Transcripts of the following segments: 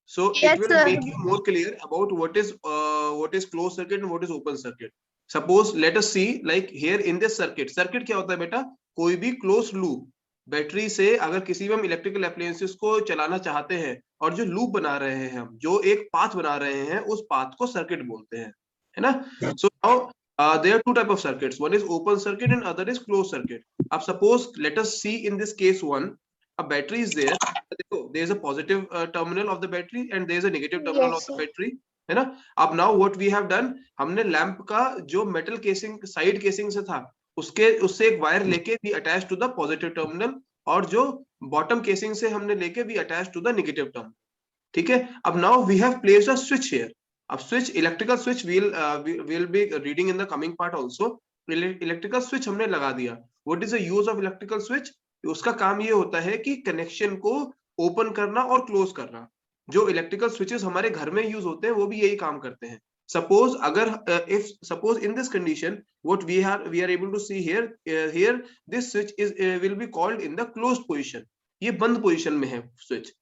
So Yes, it will sir. make you more clear about what is closed circuit and what is open circuit. Suppose let us see, like here in this circuit क्या होता है बेटा? कोई भी closed loop battery से अगर किसी भी हम इलेक्ट्रिकल अप्लायंसेस को चलाना चाहते हैं और जो लूप बना रहे हैं हम, जो एक पाथ बना रहे हैं, उस पाथ को सर्किट बोलते हैं, है ना? So now there are two type of circuits. One is open circuit and other is closed circuit. अब suppose let us see in this case one, a battery is there. देखो, there is a positive terminal of the battery and there is a negative terminal of the battery, है ना? अब now what we have done, हमने lamp का जो metal casing side casing से था उससे एक वायर लेके भी attach to the positive terminal, और जो बॉटम केसिंग से हमने लेके भी attach to the negative terminal, ठीक है? अब now we have placed a switch here. अब switch, electrical switch we'll be reading in the coming part also. Electrical switch हमने लगा दिया. What is the use of electrical switch? उसका काम ये होता है कि कनेक्शन को ओपन करना और क्लोज करना. जो इलेक्ट्रिकल स्विचेस हमारे घर में यूज होते हैं वो भी यही काम करते हैं. Suppose अगर if suppose in this condition what we are able to see here this switch is will be called in the closed position. ये बंद पोजीशन में है स्विच,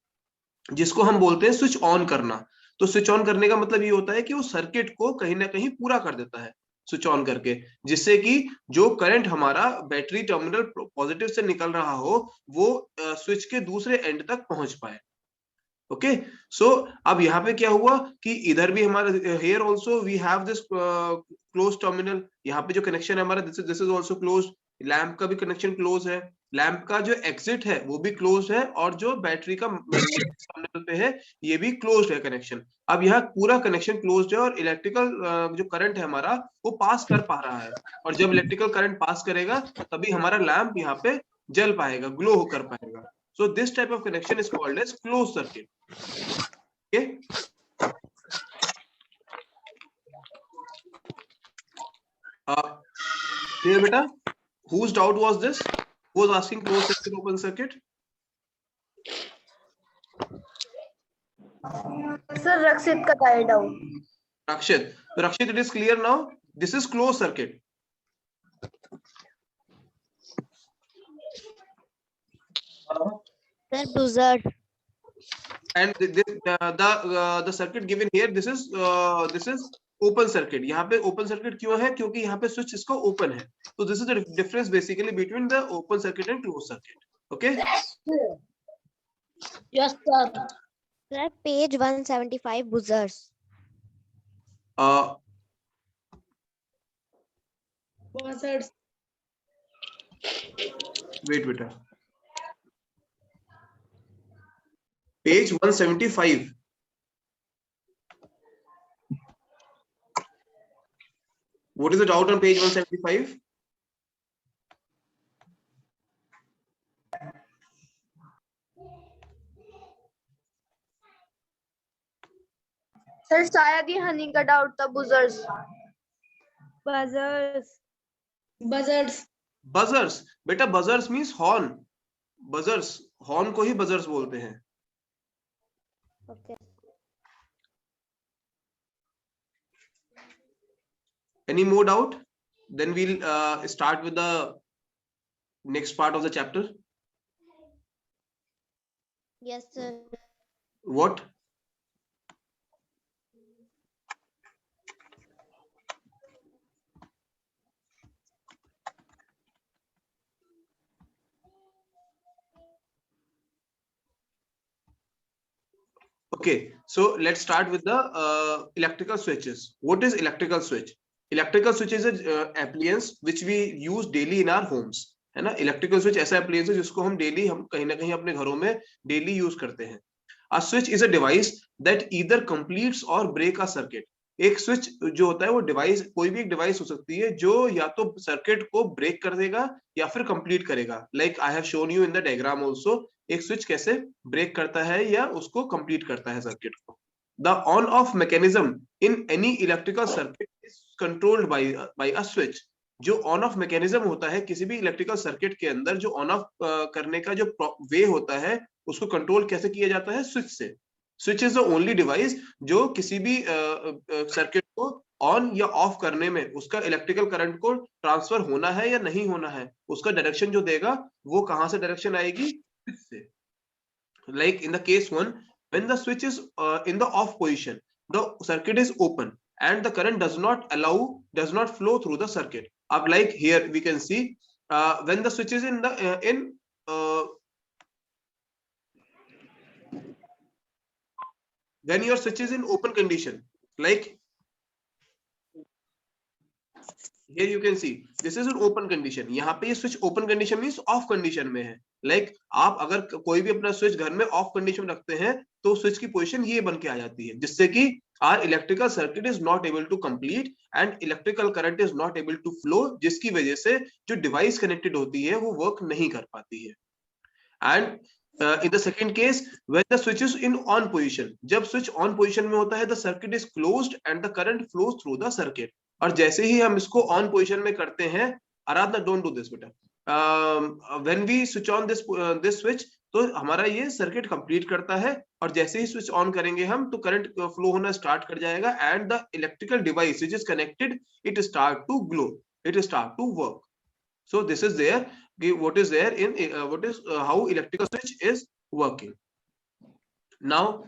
जिसको हम बोलते हैं स्विच ऑन करना. तो स्विच ऑन करने का मतलब ये होता है कि वो सर्किट को कहीं ना कहीं पूरा कर देता है स्विच ऑन करके, जिससे कि जो करंट हमारा बैटरी टर्मिनल पॉजिटिव से निकल रहा हो वो स्विच के दूसरे एंड तक पहुंच पाए. ओके, सो अब यहाँ पे क्या हुआ कि इधर भी हमारा here also we have this closed terminal. यहाँ पे जो कनेक्शन है हमारा this is also closed. Lamp का भी कनेक्शन क्लोज है, लैंप का जो एग्जिट है वो भी क्लोज है, और जो बैटरी का टर्मिनल पे है ये भी क्लोज है कनेक्शन. अब यहाँ पूरा कनेक्शन क्लोज है और इलेक्ट्रिकल जो करंट है हमारा वो पास कर पा रहा है, और जब इलेक्ट्रिकल करंट पास करेगा तभी हमारा लैंप यहाँ पे जल पाएगा, ग्लो कर पाएगा. So this type of connection is called as closed circuit. Okay. Clear, beta? Whose doubt was this? Who was asking closed circuit, open circuit? Sir, Rakshit ka tha doubt. Rakshit. So Rakshit, it is clear now. This is closed circuit. Sir, buzzard. And the circuit given here, this is open circuit. यहाँ पे open circuit क्यों है? क्योंकि यहाँ पे switch इसको open है. So this is the difference basically between the open circuit and closed circuit. Okay? Yes, sir. Sir, page 175, buzzards. Buzzards. Wait, beta. Page 175. What is the doubt on page 175? Sir शायद ये हनी का doubt था. buzzers. Buzzards. Buzzers. बेटा buzzers means horn. Buzzers, horn को ही buzzers बोलते हैं. Okay. Any more doubt? Then we'll start with the next part of the chapter. Yes, sir. What? Okay, so let's start with the electrical switches. What is electrical switch? Electrical switch is a appliance which we use daily in our homes, है ना? Electrical switch ऐसा appliance है जिसको हम daily हम कहीं ना कहीं अपने घरों में daily use करते हैं. A switch is a device that either completes or break a circuit. एक स्विच जो होता है वो डिवाइस, कोई भी एक डिवाइस हो सकती है जो या तो सर्किट को ब्रेक कर देगा या फिर कंप्लीट करेगा. Like I have shown you in the diagram also. एक स्विच कैसे ब्रेक करता है या उसको कंप्लीट करता है सर्किट को. The on off mechanism in any electrical circuit is controlled by a switch. जो ऑन ऑफ मैकेनिज्म होता है किसी भी इलेक्ट्रिकल सर्किट के अंदर, जो ऑन ऑफ करने का जो वे होता है उसको कंट्रोल कैसे किया जाता है? स्विच से. Switch is the only device जो किसी भी सर्किट को ऑन या ऑफ करने में उसका इलेक्ट्रिकल करंट को ट्रांसफर होना है या नहीं होना है, उसका डायरेक्शन जो देगा वो कहां से डायरेक्शन आएगी? स्विच से. Like in the case one, when the switch is in the off position, the circuit is open and the current does not flow through the circuit. Up like here we can see when the switch is in the when your switch is in open condition, like here you can see this is an open condition. यहाँ पे ये switch open condition means off condition में है. Like आप अगर कोई भी अपना switch घर में off condition में रखते हैं तो switch की position ये बन के आ जाती है, जिससे कि our electrical circuit is not able to complete and electrical current is not able to flow, जिसकी वजह से जो device connected होती है वो work नहीं कर पाती है. And in the second case, when the switch is in on position, जब switch on position में होता है, the circuit is closed and the current flows through the circuit. और जैसे ही हम इसको on position में करते हैं, आराधना don't do this बेटा. When we switch on this switch, तो हमारा ये सर्किट कंप्लीट करता है और जैसे ही स्विच ऑन करेंगे हम तो करंट फ्लो होना स्टार्ट कर जाएगा and the electrical device which is connected it start to glow, it start to work. So this is there, what is there in what is how electrical switch is working. Now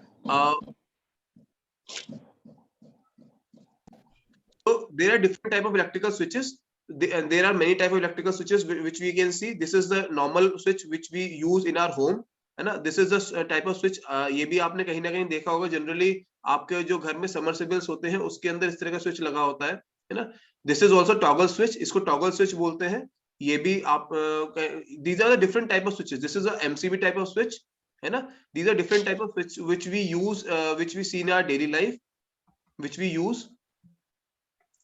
so there are different type of electrical switches. There are many type of electrical switches which we can see. This is the normal switch which we use in our home, है ना. This is the type of switch. ये भी आपने कहीं ना कहीं देखा होगा. जनरली आपके जो घर में सबमर्सिबल्स होते हैं उसके अंदर इस तरह का स्विच लगा होता है ना. This is also toggle switch. इसको toggle switch बोलते हैं. ये भी आप these are the different type of switches. This is a MCB type of switch, है ना. These are different type of switch which we use, which we see in our daily life, which we use.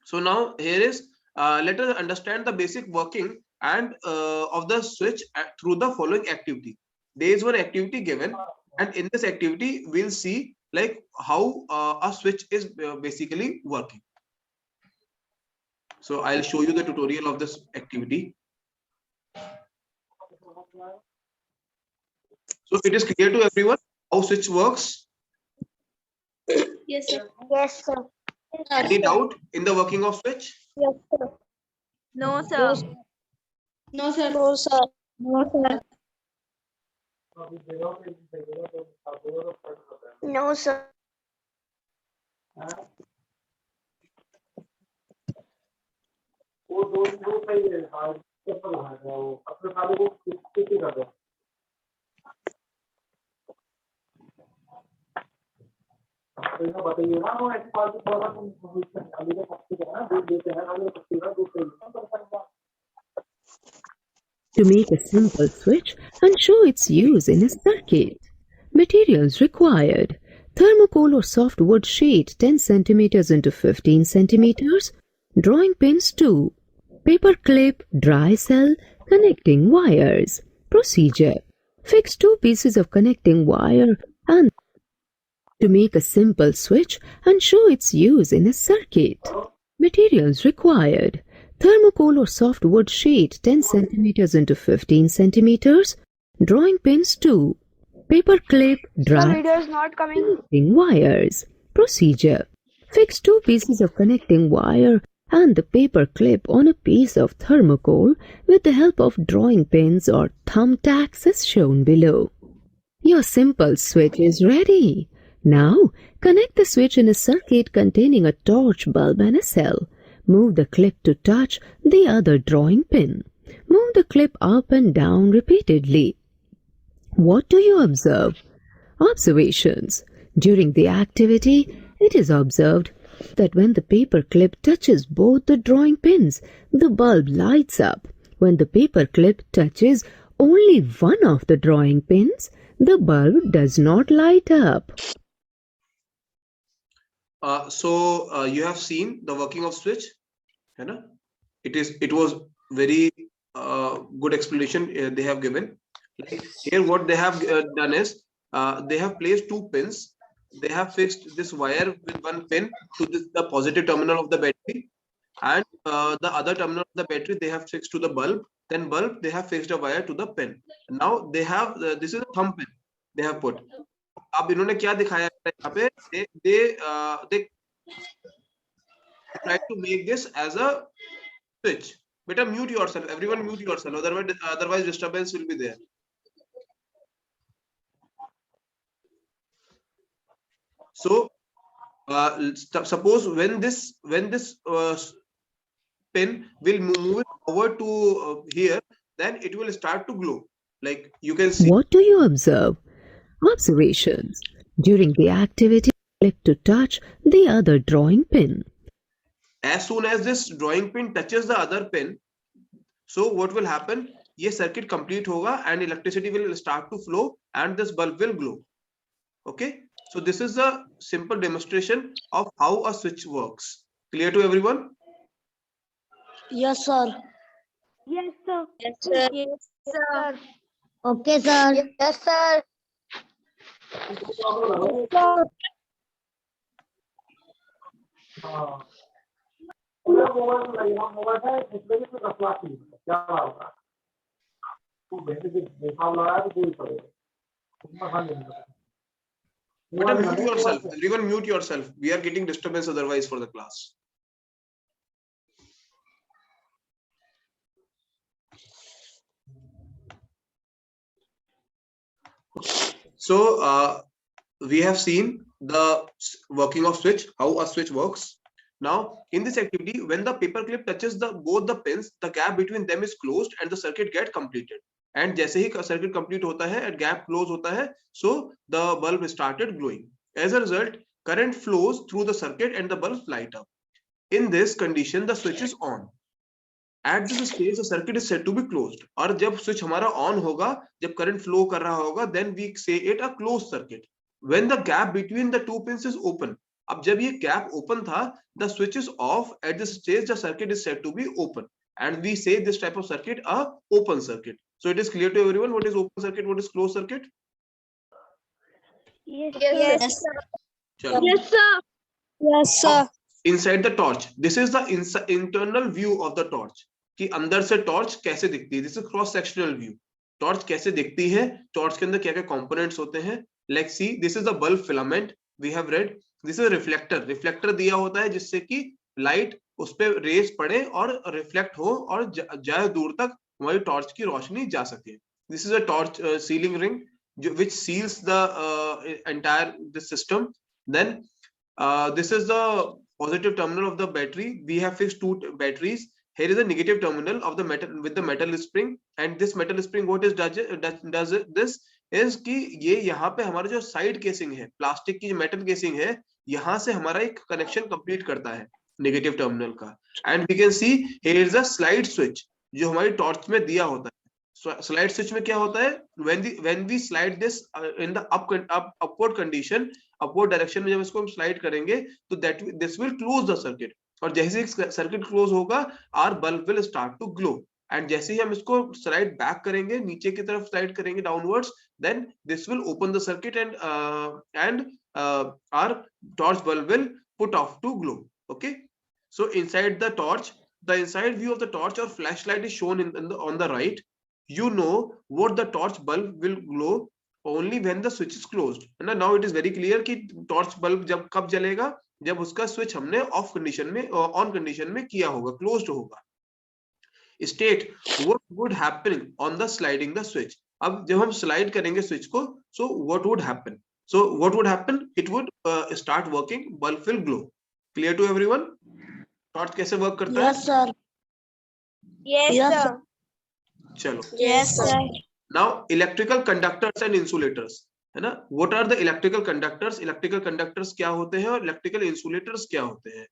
So now here is let us understand the basic working and of the switch through the following activity. There is one activity given, and in this activity we'll see like how a switch is basically working. So I'll show you the tutorial of this activity. So it is clear to everyone how switch works? Yes, sir. Yes, sir. Any doubt in the working of switch? Yes, sir. No, sir. No, sir. No, sir. No, sir. No, sir. To make a simple switch and show its use in a circuit. Materials required: thermocol or softwood sheet 10 cm into 15 cm, drawing pins 2, paper clip, dry cell, connecting wires. Procedure: fix 2 pieces of connecting wire and to make a simple switch and show its use in a circuit. Materials required: thermocol or softwood sheet 10 cm into 15 cm, drawing pins 2, paper clip, The dry video is not coming. connecting wires. Procedure: fix 2 pieces of connecting wire and the paper clip on a piece of thermocol with the help of drawing pins or thumbtacks as shown below. Your simple switch is ready. Now, connect the switch in a circuit containing a torch bulb and a cell. Move the clip to touch the other drawing pin. Move the clip up and down repeatedly. What do you observe? Observations. During the activity, it is observed that when the paper clip touches both the drawing pins, the bulb lights up. When the paper clip touches only one of the drawing pins, the bulb does not light up. So you have seen the working of switch, है ना? It was very good explanation they have given. Like here what they have done is they have placed 2 pins. They have fixed this wire with 1 pin to the positive terminal of the battery, and the other terminal of the battery they have fixed to the bulb. Then bulb they have fixed a wire to the pin. Now they have this is a thumb pin they have put. अब इन्होंने क्या दिखाया है यहाँ पे? They try to make this as a switch. Better mute yourself. Everyone mute yourself. Otherwise disturbance will be there. So suppose when this pen will move it over to here, then it will start to glow, like you can see. What do you observe? Observations. During the activity, click to touch the other drawing pin. As soon as this drawing pin touches the other pin, so what will happen, ये circuit complete होगा and electricity will start to flow and this bulb will glow. Okay, so this is a simple demonstration of how a switch works. Clear to everyone? Yes, sir. Yes, sir. Yes, sir. Yes, sir. Okay, sir. Yes, sir. Better mute yourself. Everyone mute yourself. We are getting disturbance otherwise for the class. So we have seen the working of switch, how a switch works. Now in this activity, when the paper clip touches both the pins, the gap between them is closed and the circuit get completed. And जैसे ही circuit complete होता है and gap close होता है, so the bulb started glowing. As a result, current flows through the circuit and the bulbs light up. In this condition, the switch is on. At this stage, the circuit is said to be closed. और जब switch हमारा on होगा, जब current flow कर रहा होगा, then we say it a closed circuit. When the gap between the two pins is open, अब जब ये gap open था, the switch is off. At this stage, the circuit is said to be open, and we say this type of circuit a open circuit. So it is clear to everyone what is open circuit, what is closed circuit. Yes, Yes, sir. चलो. Yes, sir. Yes, sir. Inside the torch, this is the internal view of the torch. कि अंदर से torch कैसे दिखती है. This is cross sectional view. Torch कैसे दिखती है, torch के अंदर क्या क्या components होते हैं. Like see, this is the bulb filament we have read. This is a reflector. Reflector दिया होता है जिससे कि light उस पे rays पड़े और reflect हो और जाए दूर तक हमारी torch की रोशनी जा सके. This is a torch sealing ring which seals the entire this system. Then this is the positive terminal of the battery. We have fixed two batteries. Here is the negative terminal of the metal with the metal spring, and this metal spring what is does this is कि ये यहाँ पे हमारा जो side casing है, plastic की जो metal casing है, यहाँ से हमारा एक कनेक्शन कंप्लीट करता है नेगेटिव टर्मिनल का. And we can see here is a slide switch जो हमारी टॉर्च में दिया होता है. स्लाइड स्विच में क्या होता है, when we slide this in the upward condition, upward direction में जब इसको हम स्लाइड करेंगे तो that this will close the circuit, और जैसे ही सर्किट क्लोज होगा our bulb will start to glow. And जैसे ही हम इसको स्लाइड बैक करेंगे, नीचे की तरफ स्लाइड करेंगे downwards, then this will open the circuit and our torch bulb will put off to glow. Okay, so inside the torch, the inside view of the torch or flashlight is shown on the right. You know what the torch bulb will glow only when the switch is closed. है ना. Now it is very clear कि torch bulb जब कब जलेगा, जब उसका switch हमने off condition में on condition में किया होगा, closed होगा. State what would happen on the sliding the switch. अब जब हम slide करेंगे switch को, so what would happen? So what would happen? It would start working, bulb will glow. Clear to everyone? Torch कैसे work करता है? Yes, sir. Yes, sir. चलो. Yes, sir. Now electrical conductors and insulators, है ना. What are the electrical conductors? Electrical conductors क्या होते हैं और electrical insulators क्या होते हैं?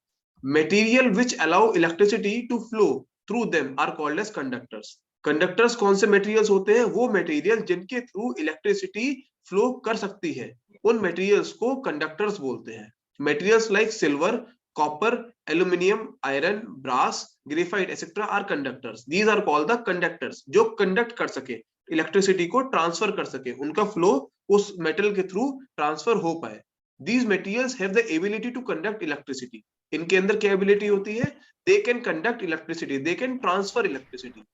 Material which allow electricity to flow through them are called as conductors. Conductors कौन से materials होते हैं? वो material जिनके through electricity flow कर सकती है, उन materials को conductors बोलते हैं. Materials like silver, copper, aluminium, iron, brass, graphite, etc. are conductors. These are called the conductors. जो conduct कर सके, इलेक्ट्रिसिटी को ट्रांसफर कर सके, उनका फ्लो उस मेटल के थ्रू ट्रांसफर हो पाए. These materials have the ability to conduct electricity. इनके अंदर क्या एबिलिटी होती है? They can conduct electricity. They can transfer electricity.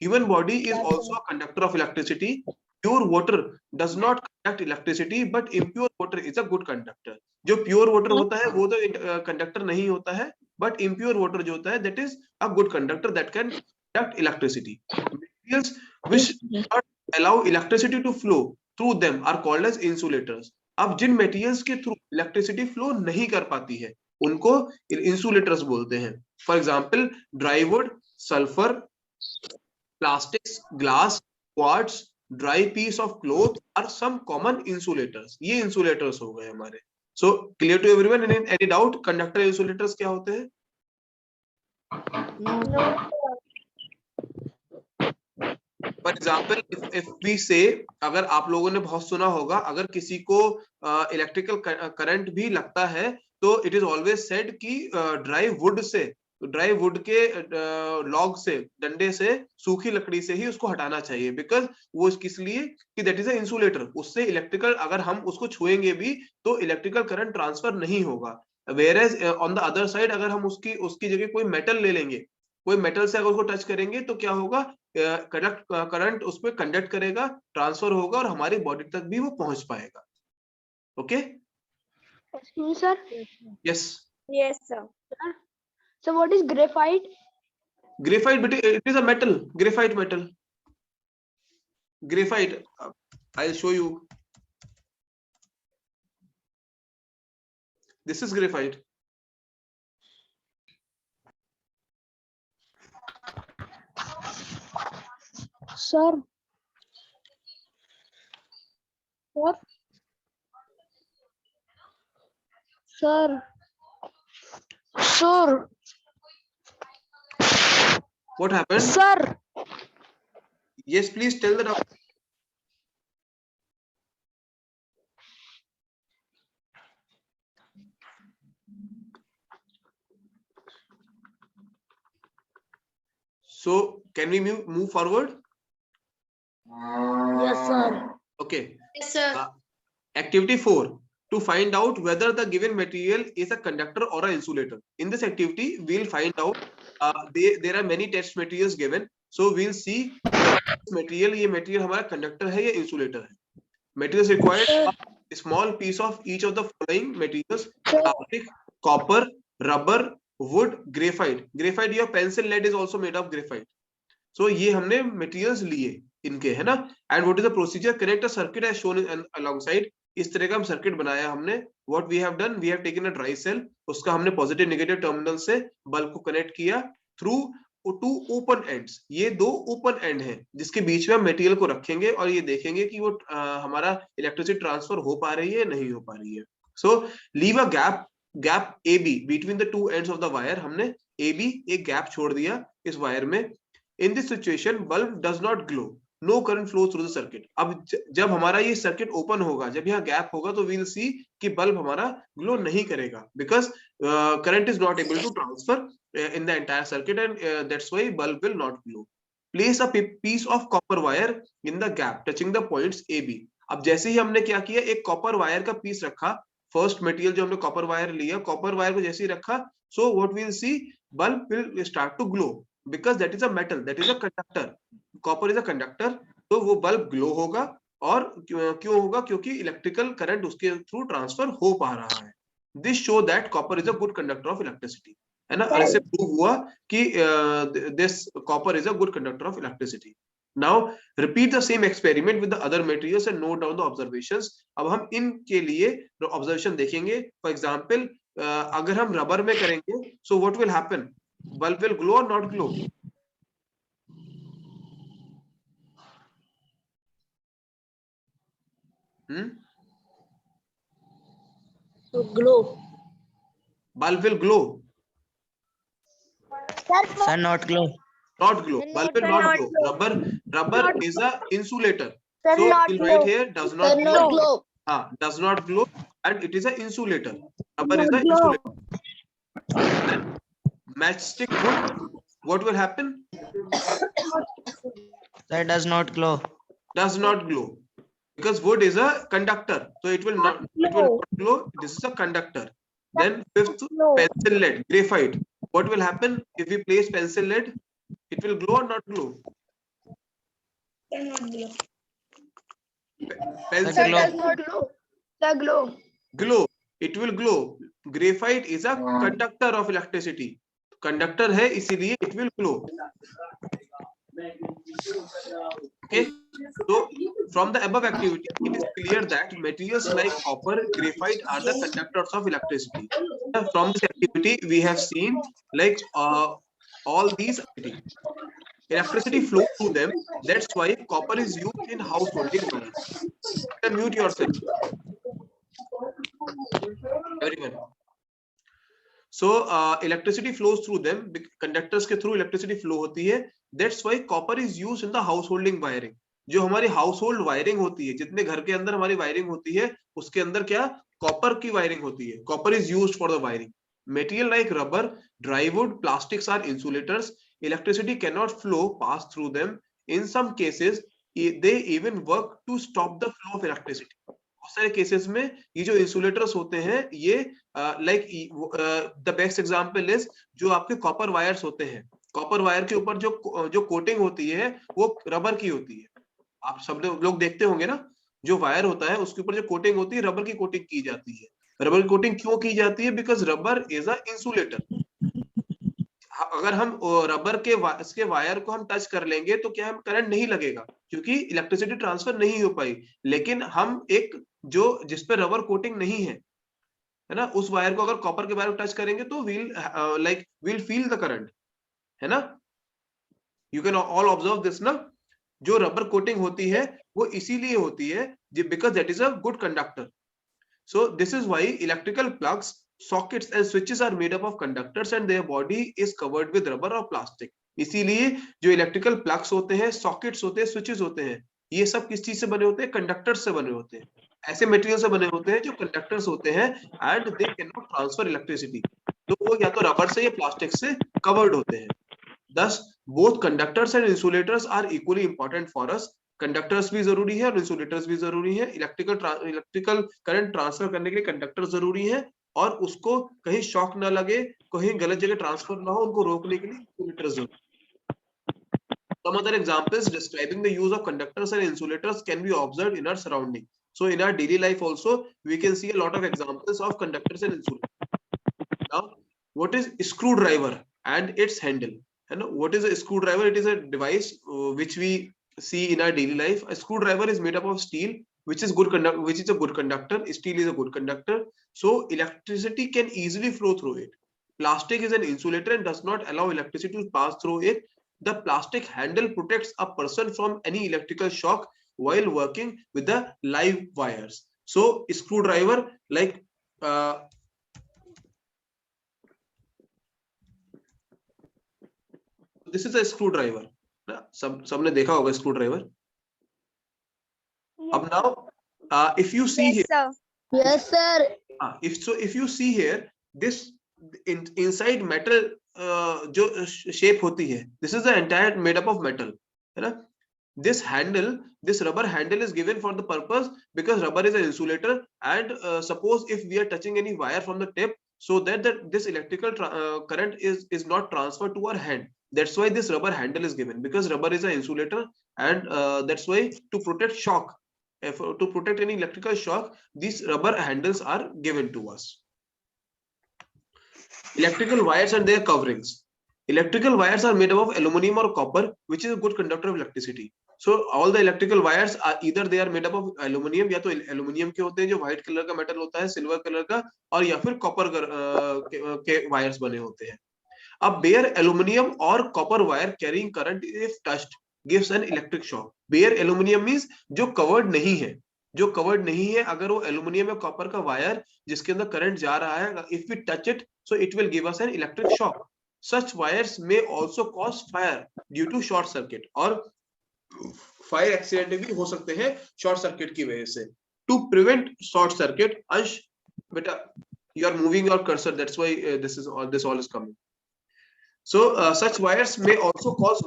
Human body is also a conductor of electricity. Pure water does not conduct electricity, but impure water is a good conductor. जो pure water होता है वो तो conductor नहीं होता है, but impure water जो होता है that is a good conductor that can conduct electricity. Materials which do not allow electricity to flow through them are called as insulators. अब जिन मटेरियल्स के थ्रू इलेक्ट्रिसिटी फ्लो नहीं कर पाती है उनको इंसुलेटर्स बोलते हैं. For example dry wood, sulphur, plastics, glass, quartz, dry piece of cloth are some common insulators. ये इंसुलेटर्स हो गए हमारे. So clear to everyone? Any doubt? Conductor insulators क्या होते हैं? फॉर एग्जाम्पल इफ वी से, अगर आप लोगों ने बहुत सुना होगा, अगर किसी को इलेक्ट्रिकल करंट भी लगता है तो इट इज ऑलवेज सेड कि ड्राई वुड के लॉग से, डंडे से, सूखी लकड़ी से ही उसको हटाना चाहिए. बिकॉज वो किस लिए कि दैट इज अ इंसुलेटर. उससे इलेक्ट्रिकल, अगर हम उसको छुएंगे भी तो इलेक्ट्रिकल करंट ट्रांसफर नहीं होगा. Whereas on the other side अगर हम उसकी जगह कोई मेटल ले लेंगे, कोई मेटल से अगर उसको टच करेंगे तो क्या होगा, करंट उस पर कंडक्ट करेगा, ट्रांसफर होगा और हमारी बॉडी तक भी वो पहुंच पाएगा. Okay? sir. Yes. Yes, sir. So what is graphite? Graphite बेटे, it is a metal. Graphite metal. Graphite, I will show you. This is graphite. Sir. What? Sir. Sir. What happened? Sir. Yes, please tell the doctor. So can we move forward? Yes, sir. Okay. Yes, sir. Activity 4, to find out whether the given material is a conductor or an insulator. In this activity we'll find out there are many test materials given, so we'll see material, ये material हमारा conductor है या insulator है. Materials required: a small piece of each of the following materials: plastic, copper, rubber, wood, graphite. Graphite, your pencil lead is also made of graphite. So ये हमने materials लिए इनके, है ना. And what is the procedure? Connect a circuit as shown alongside. इस तरह का हम सर्किट बनाया हमने. What we have done, we have taken a dry cell, उसका हमने पॉजिटिव नेगेटिव टर्मिनल से बल्ब को कनेक्ट किया थ्रू टू ओपन एंड्स. ये दो ओपन एंड हैं जिसके बीच में हम मटेरियल को रखेंगे और ये देखेंगे कि वो हमारा इलेक्ट्रिसिटी ट्रांसफर हो पा रही है नहीं हो पा रही है. So leave a gap AB between the two ends of the wire. हमने AB एक गैप छोड़ दिया इस वायर में. In this situation bulb does not glow, no current flows through the circuit. अब जब हमारा ये सर्किट ओपन होगा, जब यहाँ गैप होगा तो we'll see कि बल्ब हमारा ग्लो नहीं करेगा because current is not able to transfer in the entire circuit and that's why bulb will not glow. Place a piece of copper wire in the gap touching the points AB. अब जैसे ही हमने क्या किया, एक copper wire का piece रखा, first material जो हमने कॉपर वायर लिया, कॉपर वायर को जैसे ही रखा, so what we'll see, bulb will start to glow because that is a metal, that is a conductor. Copper is a conductor, तो वो बल्ब ग्लो होगा. और क्यों होगा? क्योंकि इलेक्ट्रिकल करंट उसके थ्रू ट्रांसफर हो पा रहा है. This show that copper is a good conductor of electricity, है ना. और इससे प्रूव हुआ कि this copper is a good conductor of electricity. Now repeat the same experiment with the other materials and note down the observations. अब हम इनके लिए ऑब्जर्वेशन देखेंगे. फॉर एग्जांपल अगर हम रबर में करेंगे, so what will happen? Bulb will glow or not glow? So glow. Bulb will glow. Sir, not glow. Not glow. Bulb will not glow. Rubber is a insulator. So we'll write here does not glow. Does not glow, and it is a insulator. Rubber is a insulator. Matchstick wood, what will happen? Sir, does not glow. Does not glow because wood is a conductor, so it will not glow. This is a conductor. Then fifth, pencil lead, graphite. What will happen if we place pencil lead? It will glow or not glow? Pencil Does not glow. The glow. glow. It will glow. Graphite is a conductor of electricity. Conductor है इसीलिए it will glow. Okay, so from the above activity, it is clear that materials like copper, graphite are the conductors of electricity. From this activity, we have seen like all these electricity flow through them. That's why copper is used in householding wires. Mute yourself, everyone. So electricity flows through them. Conductors के through electricity flow होती है. That's why copper is used in the householding wiring. जो हमारी household wiring होती है, जितने घर के अंदर हमारी वायरिंग होती है, उसके अंदर क्या कॉपर की वायरिंग होती है. Copper is used for the wiring. Material like rubber, drywood, plastics are insulators. Electricity cannot flow pass through them. In some cases, they even work to stop the flow of electricity. बहुत सारे cases में ये जो insulators होते हैं, ये like the best example is जो आपके कॉपर वायर्स होते हैं. कॉपर वायर के ऊपर जो कोटिंग होती है वो रबर की होती है. आप सब लोग देखते होंगे ना, जो वायर होता है उसके ऊपर जो कोटिंग होती है रबर की कोटिंग की जाती है. रबर की कोटिंग क्यों की जाती है? Because rubber is a insulator. अगर हम रबर के इसके वायर को हम टच कर लेंगे तो क्या हम करंट नहीं लगेगा, क्योंकि इलेक्ट्रिसिटी ट्रांसफर नहीं हो पाई. लेकिन हम एक जो जिस पे रबर कोटिंग नहीं है ना, उस वायर को अगर कॉपर के वायर को टच करेंगे तो we'll feel the current, है ना. You can all observe this ना. जो रबर कोटिंग होती है वो इसीलिए होती है because that is a good conductor. So this is why electrical plugs, sockets and switches are made up of conductors and their body is covered with rubber or plastic. इसीलिए जो electrical plugs होते हैं, sockets होते हैं, switches होते हैं, ये सब किस चीज से बने होते हैं? कंडक्टर्स से बने होते हैं. ऐसे मटेरियल से बने होते हैं जो कंडक्टर्स होते हैं and they can not transfer electricity. तो वो या तो रबर से या प्लास्टिक से कवर्ड होते हैं. Thus both conductors and insulators are equally important for us. Conductors भी जरूरी है और इंसुलेटर्स भी जरूरी है. इलेक्ट्रिकल करंट ट्रांसफर करने के लिए कंडक्टर जरूरी है, और उसको कहीं शॉक ना लगे, कहीं गलत जगह ट्रांसफर ना हो, उनको रोकने के लिए इंसुलेटर्स जरूरी. Some other examples describing the use of conductors and insulators can be observed in our surrounding. So in our daily life also we can see a lot of examples of conductors and insulators. Now what is screwdriver and its handle? And what is a screwdriver? It is a device which we see in our daily life. A screwdriver is made up of steel, which is a good conductor. Steel is a good conductor, so electricity can easily flow through it. Plastic is an insulator and does not allow electricity to pass through it. The plastic handle protects a person from any electrical shock while working with the live wires. So screwdriver, like this is a screwdriver. सबने देखा होगा screw driver. अब now if you see here, Yes, sir. if you see here, this inside metal जो shape होती है, this is the entire made up of metal, है ना. This handle, this rubber handle is given for the purpose because rubber is an insulator, and suppose if we are touching any wire from the tip, so that this electrical current is not transferred to our hand. That's why this rubber handle is given, because rubber is an insulator, and that's why to protect shock, to protect any electrical shock, these rubber handles are given to us. Electrical wires and their coverings. Electrical wires are made up of aluminum or copper, which is a good conductor of electricity. So all the electrical wires are either they are made up of aluminum, या तो aluminum के होते हैं जो white color का metal होता है, silver color का, और या फिर copper के wires बने होते हैं. A bare aluminum or copper wire carrying current if touched gives an electric shock. Bare aluminum means जो covered नहीं है, जो covered नहीं है, अगर वो aluminum या copper का wire जिसके अंदर current जा रहा है, if we touch it, so it will give us an electric shock. Such wires may also cause fire due to short circuit, और फायर एक्सीडेंट भी हो सकते हैं शॉर्ट सर्किट की वजह से. To prevent short circuit, अंश बेटा you are moving your cursor, that's why this all is coming. So such wires may also cause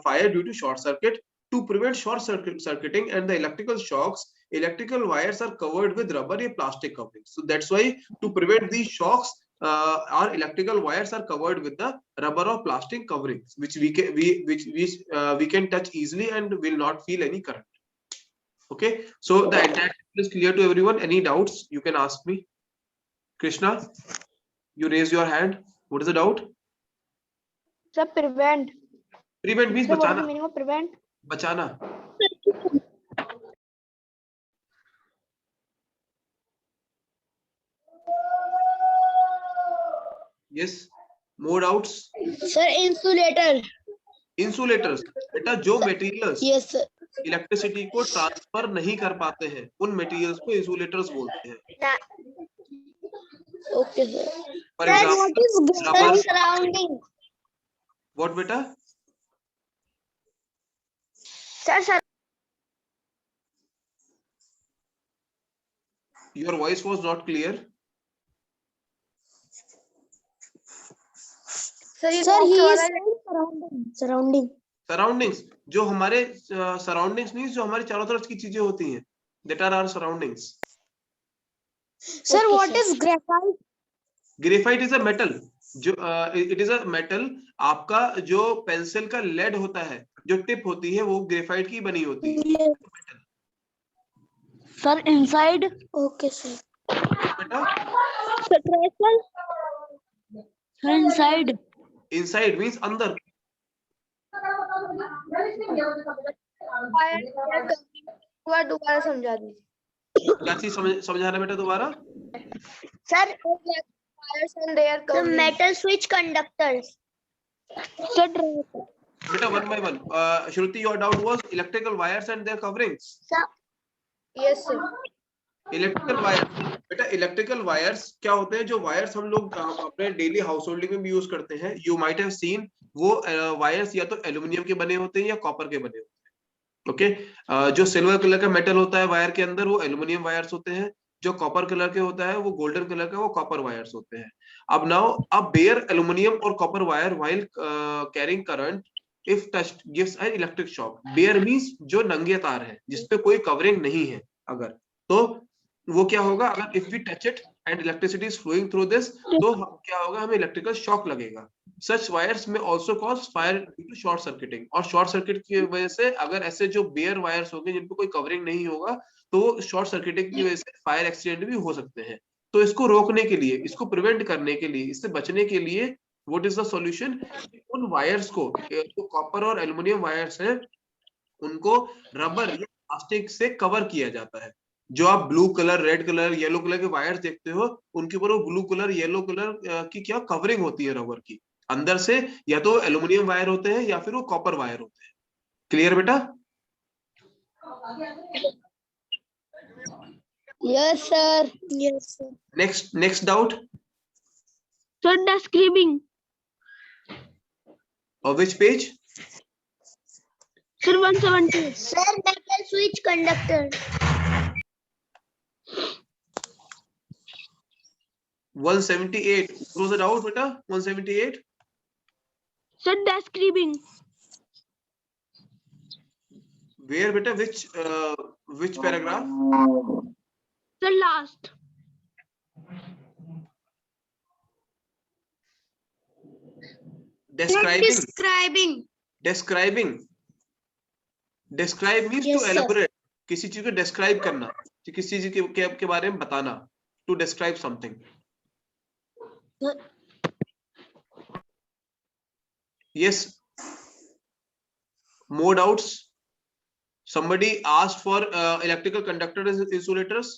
fire due to short circuit. To prevent short circuiting and the electrical shocks, electrical wires are covered with rubber or plastic covering. So that's why to prevent these shocks, our electrical wires are covered with the rubber or plastic coverings, which we can touch easily and will not feel any current. Okay, so the entire is clear to everyone. Any doubts you can ask me. Krishna, you raise your hand. What is the doubt? Sir, prevent. Prevent means Sir, what is the बचाना, meaning of prevent? बचाना. Yes. More doubts? Sir, insulator. Insulators. बेटा जो materials Yes, sir. Electricity को transfer नहीं कर पाते हैं उन मटेरियल्स को इंसुलेटर्स बोलते हैं. Okay, sir. For Sir, example what is rubber. surrounding? What बेटा? Sir, your voice was not clear. sir, Sir, he is surrounding. Surrounding. Surroundings, जो हमारे सराउंडिंग्स नहीं, जो हमारे चारों तरफ की चीजें होती हैं, that are our surroundings. Sir, what is graphite? Graphite is a metal. जो इट इज अ मेटल. आपका जो पेंसिल का लेड होता है, जो टिप होती है, वो ग्रेफाइट की बनी होती है. Sir, inside. Okay, sir. बेटा Sir, crystal. Sir, inside. Inside means अंदर. दोबारा समझा दीजिए. क्या चीज समझाना बेटा दोबारा? Sir wires and their The coverings. metal switch conductors. Sir, बेटा one by one. Shruti, your doubt was electrical wires and their coverings. Yes, sir. Electrical wire. बेटा इलेक्ट्रिकल वायर्स क्या होते हैं? जो वायर्स हम लोग अपने डेली हाउस होल्डिंग में भी यूज करते हैं. यू माइट हैव सीन, वो वायर्स या तो एल्युमिनियम के बने होते हैं या कॉपर के बने होते हैं. ओके. जो सिल्वर कलर का मेटल होता है वायर के अंदर, वो एल्युमिनियम वायर्स होते हैं. जो कॉपर कलर के होता है, वो गोल्डन कलर का, वो कॉपर वायर्स होते हैं. अब नाउ अ बेयर एल्युमिनियम और copper wire while carrying current if touched gives an electric shock. Bare means जो नंगे तार है, जिसपे कोई कवरिंग नहीं है, अगर तो वो क्या होगा? अगर if we touch it and electricity is flowing through this, तो क्या होगा? हमें इलेक्ट्रिकल शॉक लगेगा. सच वायर्स में also cause fire due to short circuiting. और शॉर्ट सर्किट की वजह से, अगर ऐसे जो बेयर वायर्स होंगे जिन पे कोई कवरिंग नहीं होगा, तो शॉर्ट सर्किटिंग की वजह से फायर एक्सीडेंट भी हो सकते हैं. तो इसको रोकने के लिए, इसको प्रिवेंट करने के लिए, इससे बचने के लिए, व्हाट इज द सॉल्यूशन? उन वायर्स को, जो कॉपर और एल्युमिनियम वायर्स हैं, उनको रबर या प्लास्टिक से कवर किया जाता है. जो आप blue colour, red colour, yellow colour के वायर्स देखते हो, उनके ऊपर वो ब्लू कलर, येलो कलर की क्या कवरिंग होती है रबर की. अंदर से या तो एल्युमिनियम वायर होते हैं या फिर वो कॉपर वायर होते हैं. क्लियर बेटा? yes, sir. Yes, sir. Next doubt. Sir, describing. और विच page? Sir, 170. Sir, metal switch conductor. 178. Close the doubt बेटा. 178. Sir, describing. Where बेटा? Which paragraph? Sir, last. Describing. Describing. Describe means Yes, to sir. elaborate. किसी चीज को describe करना, किसी चीज के बारे में बताना. To describe something. Yes. More doubts? Somebody asked for electrical conductors and insulators.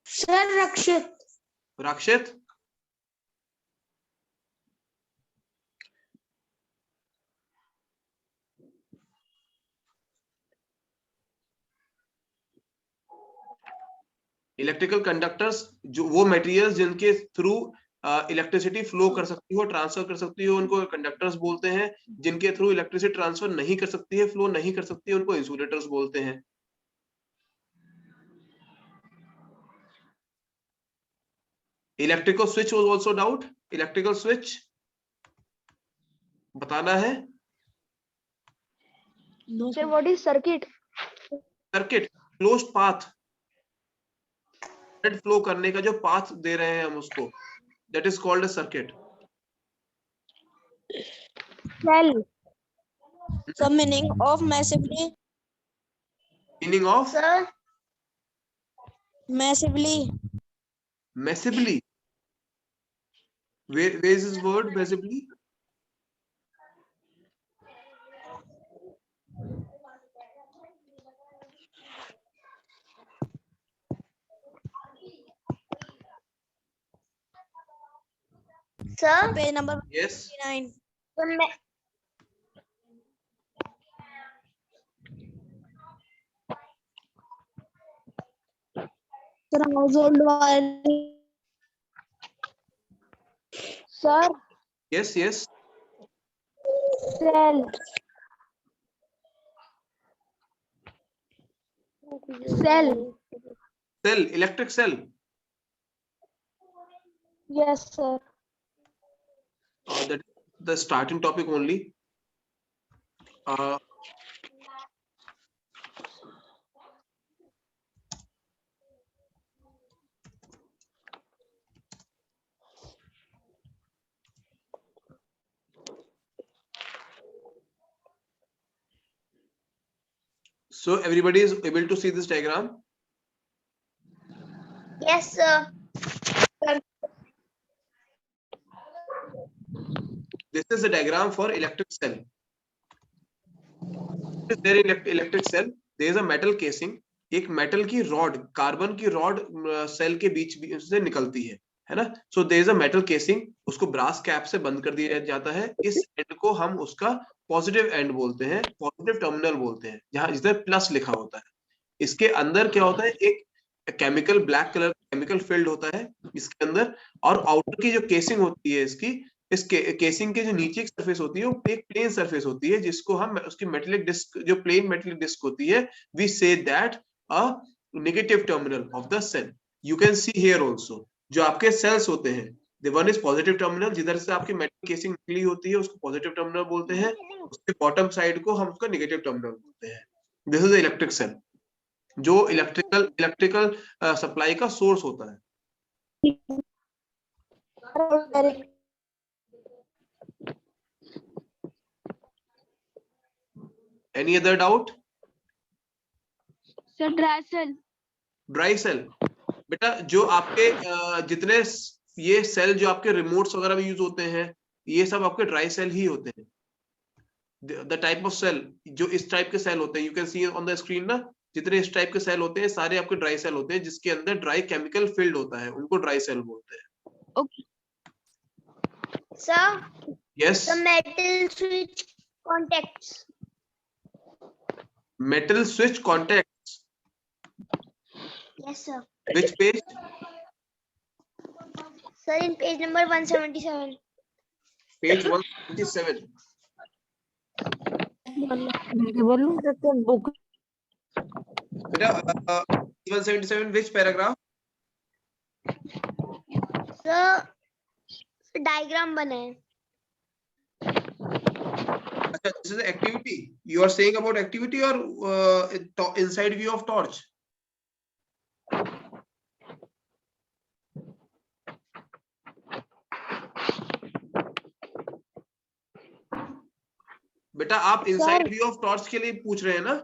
Sir, Rakshit. Rakshit? Electrical conductors, जो वो मटेरियल्स जिनके थ्रू इलेक्ट्रिसिटी फ्लो कर सकती हो, ट्रांसफर कर सकती हो, उनको कंडक्टर्स बोलते हैं. जिनके थ्रू इलेक्ट्रिसिटी ट्रांसफर नहीं कर सकती है, फ्लो नहीं कर सकती है, उनको इंसुलेटर्स बोलते हैं. Electrical switch was also doubt. Electrical switch बताना है. No, Sir, what is circuit? Circuit, closed path. Current flow करने का जो पाथ दे रहे हैं हम उसको, that is called a circuit. Cell. The meaning of massively. Meaning of Sir, Massively. massively. Where is this word massively? Sir, Page number Yes. 59. the ma- Sir, household wiring. Sir, Yes. Yes. cell. Cell. Cell. Electric cell. Yes, sir. That the starting topic only. So everybody is able to see this diagram. yes, sir. This is the diagram for electric cell. Is there electric cell? There is a metal casing. एक metal की rod, carbon की rod cell के बीच से निकलती है ना? So there is a metal casing, उसको ब्रास कैप से बंद कर दिया जाता है। इस एंड को हम उसका पॉजिटिव एंड बोलते हैं, पॉजिटिव टर्मिनल बोलते हैं, जहां जिसमें प्लस लिखा होता है। इसके अंदर क्या होता है, एक chemical black colour chemical field होता है इसके अंदर, और आउटर की जो केसिंग होती है इसकी, इस केसिंग के जो नीचे की सरफेस होती है वो एक प्लेन सरफेस होती है, जिसको हम उसकी मेटेलिक डिस्क, जो प्लेन मेटेलिक डिस्क होती है, we see that a negative terminal of the cell. You can see here also, जो आपके सेल्स होते हैं, the one is positive terminal, जिधर से आपकी मेटल केसिंग निकली होती है उसको पॉजिटिव टर्मिनल बोलते हैं, उसके बॉटम साइड को हम उसका नेगेटिव टर्मिनल बोलते हैं। दिस इज इलेक्ट्रिक सेल, जो इलेक्ट्रिकल सप्लाई का सोर्स होता है। Any other doubt? Sir, dry cell. Dry cell, बेटा जो आपके जितने ये सेल जो आपके रिमोट्स वगैरह में यूज होते हैं, ये सब आपके ड्राई सेल ही होते हैं। द टाइप ऑफ सेल, जो इस टाइप के सेल होते हैं, you can C on the screen ना, जितने इस टाइप के सेल होते हैं सारे आपके ड्राई सेल होते हैं, जिसके अंदर ड्राई केमिकल फील्ड होता है, उनको ड्राई सेल बोलते हैं। Okay. Sir, yes, the metal switch contacts. Metal switch contact, Yes, sir. Which page? Sir, in page number 177. Page 127। बेटा 177 विच पैराग्राफ? Sir, diagram बना है. अच्छा, this is activity. You are saying about activity or inside view of torch? बेटा आप inside view of torch के लिए पूछ रहे हैं ना?